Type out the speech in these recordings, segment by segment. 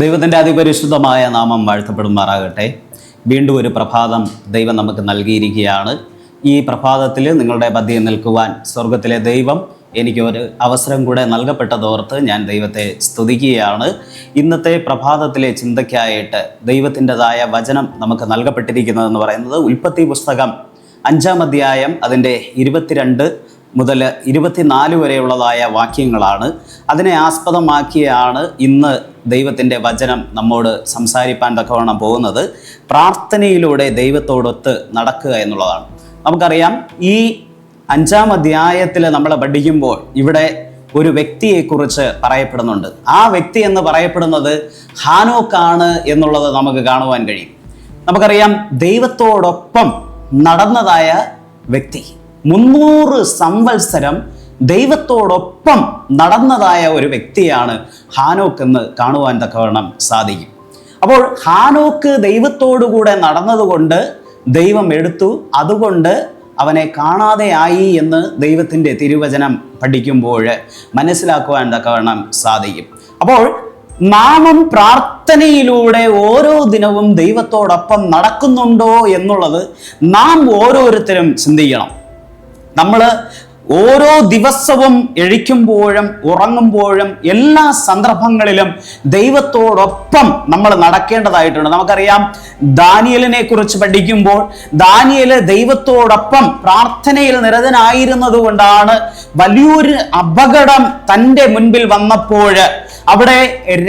ദൈവത്തിൻ്റെ അതിപരിശുദ്ധമായ നാമം വാഴ്ത്തപ്പെടുമാറാകട്ടെ. വീണ്ടും ഒരു പ്രഭാതം ദൈവം നമുക്ക് നൽകിയിരിക്കുകയാണ്. ഈ പ്രഭാതത്തിൽ നിങ്ങളുടെ മധ്യേ നിൽക്കുവാൻ സ്വർഗത്തിലെ ദൈവം എനിക്ക് ഒരു അവസരം കൂടെ നൽകപ്പെട്ടതോർത്ത് ഞാൻ ദൈവത്തെ സ്തുതിക്കുകയാണ്. ഇന്നത്തെ പ്രഭാതത്തിലെ ചിന്തയ്ക്കായിട്ട് ദൈവത്തിൻ്റെതായ വചനം നമുക്ക് നൽകപ്പെട്ടിരിക്കുന്നതെന്ന് പറയുന്നത് ഉൽപ്പത്തി പുസ്തകം 5-ാം അധ്യായം അതിൻ്റെ 22 മുതൽ 24 വരെയുള്ളതായ വാക്യങ്ങളാണ്. അതിനെ ആസ്പദമാക്കിയാണ് ഇന്ന് ദൈവത്തിൻ്റെ വചനം നമ്മോട് സംസാരിപ്പാൻ തക്കവണ്ണം പോകുന്നത്. പ്രാർത്ഥനയിലൂടെ ദൈവത്തോടൊത്ത് നടക്കുക എന്നുള്ളതാണ്. നമുക്കറിയാം, ഈ 5-ാം അധ്യായത്തിൽ നമ്മൾ പഠിക്കുമ്പോൾ ഇവിടെ ഒരു വ്യക്തിയെക്കുറിച്ച് പറയപ്പെടുന്നുണ്ട്. ആ വ്യക്തി എന്ന് പറയപ്പെടുന്നത് ഹാനോക്കാണ് എന്നുള്ളത് നമുക്ക് കാണുവാൻ കഴിയും. നമുക്കറിയാം, ദൈവത്തോടൊപ്പം നടന്നതായ വ്യക്തി 300 സംവത്സരം ദൈവത്തോടൊപ്പം നടന്നതായ ഒരു വ്യക്തിയാണ് ഹാനോക്ക് എന്ന് കാണുവാൻ തക്കവണ്ണം സാധിക്കും. അപ്പോൾ ഹാനോക്ക് ദൈവത്തോടുകൂടെ നടന്നതുകൊണ്ട് ദൈവം എടുത്തു, അതുകൊണ്ട് അവനെ കാണാതെ ആയി എന്ന് ദൈവത്തിൻ്റെ തിരുവചനം പഠിക്കുമ്പോൾ മനസ്സിലാക്കുവാൻ തക്കവണ്ണം സാധിക്കും. അപ്പോൾ നാമും പ്രാർത്ഥനയിലൂടെ ഓരോ ദിനവും ദൈവത്തോടൊപ്പം നടക്കുന്നുണ്ടോ എന്നുള്ളത് നാം ഓരോരുത്തരും ചിന്തിക്കണം. നമ്മൾ ഓരോ ദിവസവും എഴിക്കുമ്പോഴും ഉറങ്ങുമ്പോഴും എല്ലാ സന്ദർഭങ്ങളിലും ദൈവത്തോടൊപ്പം നമ്മൾ നടക്കേണ്ടതായിട്ടുണ്ട്. നമുക്കറിയാം, ദാനിയേലിനെ കുറിച്ച് പഠിക്കുമ്പോൾ ദാനിയേൽ ദൈവത്തോടൊപ്പം പ്രാർത്ഥനയിൽ നിരതനായിരുന്നത് കൊണ്ടാണ് വലിയൊരു അപകടം തൻ്റെ മുൻപിൽ വന്നപ്പോൾ അവിടെ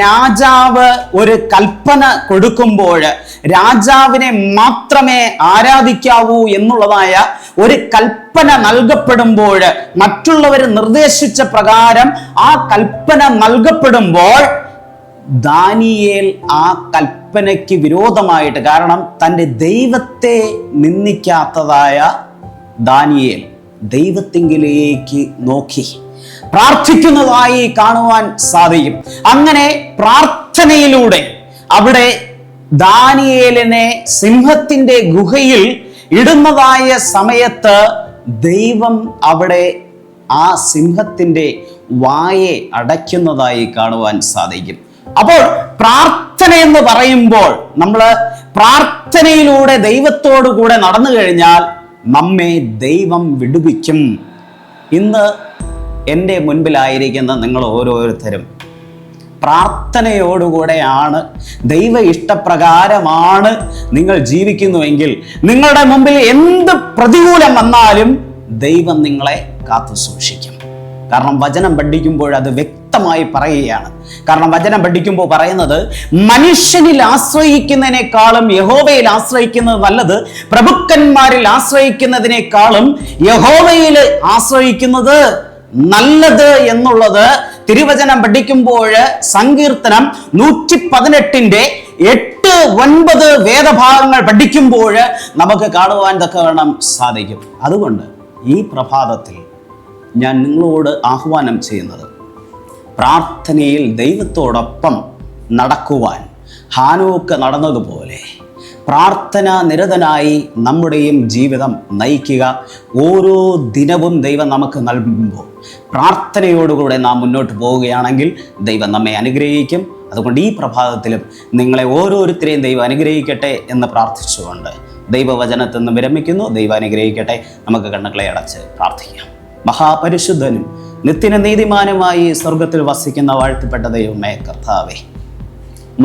രാജാവ് ഒരു കൽപ്പന കൊടുക്കുമ്പോൾ രാജാവിനെ മാത്രമേ ആരാധിക്കാവൂ എന്നുള്ളതായ ഒരു കൽപ്പന നൽകപ്പെടുമ്പോൾ, മറ്റുള്ളവർ നിർദ്ദേശിച്ച പ്രകാരം ആ കൽപ്പന നൽകപ്പെടുമ്പോൾ ദാനിയേൽ ആ കൽപ്പനയ്ക്ക് വിരോധമായിട്ട്, കാരണം തൻ്റെ ദൈവത്തെ നിന്ദിക്കാത്തതായ ദാനിയേൽ ദൈവത്തിങ്കിലേക്ക് നോക്കി പ്രാർത്ഥിക്കുന്നതായി കാണുവാൻ സാധിക്കും. അങ്ങനെ പ്രാർത്ഥനയിലൂടെ അവിടെ ദാനിയേലിനെ സിംഹത്തിന്റെ ഗുഹയിൽ ഇടുന്നതായ സമയത്ത് ദൈവം അവിടെ ആ സിംഹത്തിന്റെ വായെ അടയ്ക്കുന്നതായി കാണുവാൻ സാധിക്കും. അപ്പോൾ പ്രാർത്ഥന എന്ന് പറയുമ്പോൾ നമ്മൾ പ്രാർത്ഥനയിലൂടെ ദൈവത്തോടു കൂടെ നടന്നു കഴിഞ്ഞാൽ നമ്മെ ദൈവം വിടുവിക്കും. ഇന്ന് എൻ്റെ മുൻപിലായിരിക്കുന്ന നിങ്ങൾ ഓരോരുത്തരും പ്രാർത്ഥനയോടുകൂടെയാണ്, ദൈവ ഇഷ്ടപ്രകാരമാണ് നിങ്ങൾ ജീവിക്കുന്നുവെങ്കിൽ നിങ്ങളുടെ മുമ്പിൽ എന്ത് പ്രതികൂലം വന്നാലും ദൈവം നിങ്ങളെ കാത്തു സൂക്ഷിക്കും. കാരണം വചനം പഠിക്കുമ്പോൾ അത് വ്യക്തമായി പറയുകയാണ്. കാരണം വചനം പഠിക്കുമ്പോൾ പറയുന്നത്, മനുഷ്യനിൽ ആശ്രയിക്കുന്നതിനേക്കാളും യഹോവയിൽ ആശ്രയിക്കുന്നത് നല്ലത്, പ്രഭുക്കന്മാരിൽ ആശ്രയിക്കുന്നതിനേക്കാളും യഹോവയിൽ ആശ്രയിക്കുന്നത് നല്ലത് എന്നുള്ളത് തിരുവചനം പഠിക്കുമ്പോൾ സങ്കീർത്തനം 118-ന്റെ 8-9 വേദഭാഗങ്ങൾ പഠിക്കുമ്പോൾ നമുക്ക് കാണുവാൻ തക്കവണ്ണം സാധിക്കും. അതുകൊണ്ട് ഈ പ്രഭാതത്തിൽ ഞാൻ നിങ്ങളോട് ആഹ്വാനം ചെയ്യുന്നത്, പ്രാർത്ഥനയിൽ ദൈവത്തോടൊപ്പം നടക്കുവാൻ ഹാനോക്ക് നടന്നതുപോലെ പ്രാർത്ഥന നിരതനായി നമ്മുടെയും ജീവിതം നയിക്കുക. ഓരോ ദിനവും ദൈവം നമുക്ക് നൽകുമ്പോൾ പ്രാർത്ഥനയോടുകൂടെ നാം മുന്നോട്ട് പോവുകയാണെങ്കിൽ ദൈവം നമ്മെ അനുഗ്രഹിക്കും. അതുകൊണ്ട് ഈ പ്രഭാതത്തിലും നിങ്ങളെ ഓരോരുത്തരെയും ദൈവം അനുഗ്രഹിക്കട്ടെ എന്ന് പ്രാർത്ഥിച്ചുകൊണ്ട് ദൈവവചനത്തിൽ നിന്ന് വിരമിക്കുന്നു. ദൈവം അനുഗ്രഹിക്കട്ടെ. നമുക്ക് കണ്ണുകളെ അടച്ച് പ്രാർത്ഥിക്കാം. മഹാപരിശുദ്ധനും നിത്യന നീതിമാനുമായി സ്വർഗത്തിൽ വസിക്കുന്ന വാഴ്ത്തപ്പെട്ട ദൈവമേ കർത്താവേ,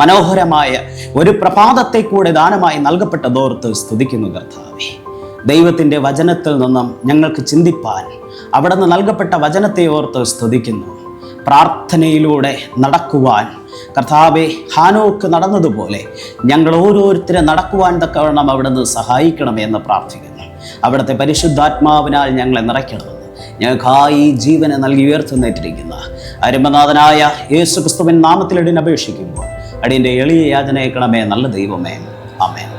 മനോഹരമായ ഒരു പ്രഭാതത്തെ കൂടെ ദാനമായി നൽകപ്പെട്ടതോർത്ത് സ്തുതിക്കുന്നു കർത്താവേ. ദൈവത്തിൻ്റെ വചനത്തിൽ നിന്നും ഞങ്ങൾക്ക് ചിന്തിപ്പാൻ അവിടെ നിന്ന് നൽകപ്പെട്ട വചനത്തെ ഓർത്ത് സ്തുതിക്കുന്നു. പ്രാർത്ഥനയിലൂടെ നടക്കുവാൻ കർത്താവേ, ഹാനോക്ക് നടന്നതുപോലെ ഞങ്ങൾ ഓരോരുത്തരും നടക്കുവാൻ തക്കവണ്ണം അവിടെ നിന്ന് സഹായിക്കണമെന്ന് പ്രാർത്ഥിക്കുന്നു. അവിടുത്തെ പരിശുദ്ധാത്മാവിനാൽ ഞങ്ങളെ നിറയ്ക്കണമെന്ന് ഞങ്ങൾക്കായി ജീവനെ നൽകി ഉയർത്തുന്നേറ്റിരിക്കുന്ന അരുമനാഥനായ യേശു ക്രിസ്തുവിൻ നാമത്തിൽ അപേക്ഷിക്കുമ്പോൾ അടിയൻ്റെ എളിയ യാചന കേൾക്കണമേ നല്ല ദൈവമേ. ആമേൻ.